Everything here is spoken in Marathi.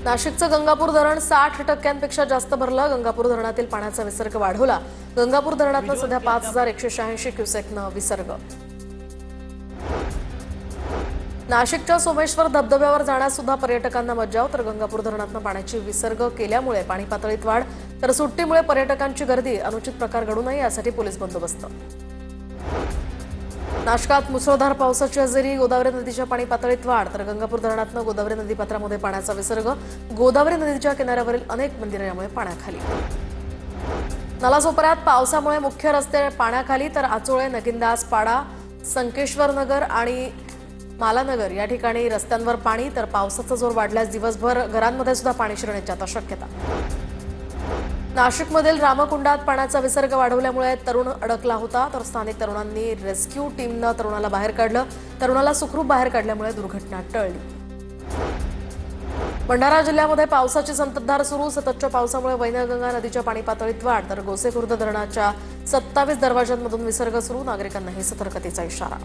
नाशिकचं गंगापूर धरण 60% जास्त भरलं। गंगापूर धरणातील पाण्याचा विसर्ग वाढवला। गंगापूर धरणातून सध्या 5186 क्युसेकनं विसर्ग। नाशिकच्या सोमेश्वर धबधब्यावर जाण्यास सुद्धा पर्यटकांना मज्जाव। तर गंगापूर धरणातून पाण्याची विसर्ग केल्यामुळे पाणी पातळीत वाढ, तर सुट्टीमुळे पर्यटकांची गर्दी, अनुचित प्रकार घडू नये यासाठी पोलीस बंदोबस्त। नाशिकात मुसळधार पावसाची हजेरी, गोदावरी नदीच्या पाणी पातळीत वाढ, तर गंगापूर धरणातून गोदावरी नदीपात्रामध्ये पाण्याचा विसर्ग। गोदावरी नदीच्या किनाऱ्यावरील अनेक मंदिरे यामुळे पाण्याखाली। नालासोपाऱ्यात पावसामुळे मुख्य रस्ते पाण्याखाली, तर आचोळे, नगिनदास पाडा, संकेश्वर नगर आणि मालानगर या ठिकाणी रस्त्यांवर पाणी। तर पावसाचा जोर वाढल्यास दिवसभर घरांमध्ये सुद्धा पाणी शिरण्याची आता शक्यता। नाशिकमधील रामकुंडात पाण्याचा विसर्ग वाढवल्यामुळे तरुण अडकला होता, तर स्थानिक तरुणांनी रेस्क्यू टीमनं तरुणाला बाहेर काढलं। तरुणाला सुखरूप बाहेर काढल्यामुळे दुर्घटना टळली। भंडारा जिल्ह्यामध्ये पावसाची संततधार सुरू। सततच्या पावसामुळे वैनगंगा नदीच्या पाणी पातळीत वाढ, तर गोसेखुर्द धरणाच्या 27 दरवाजांमधून विसर्ग सुरू। नागरिकांनाही सतर्कतेचा इशारा।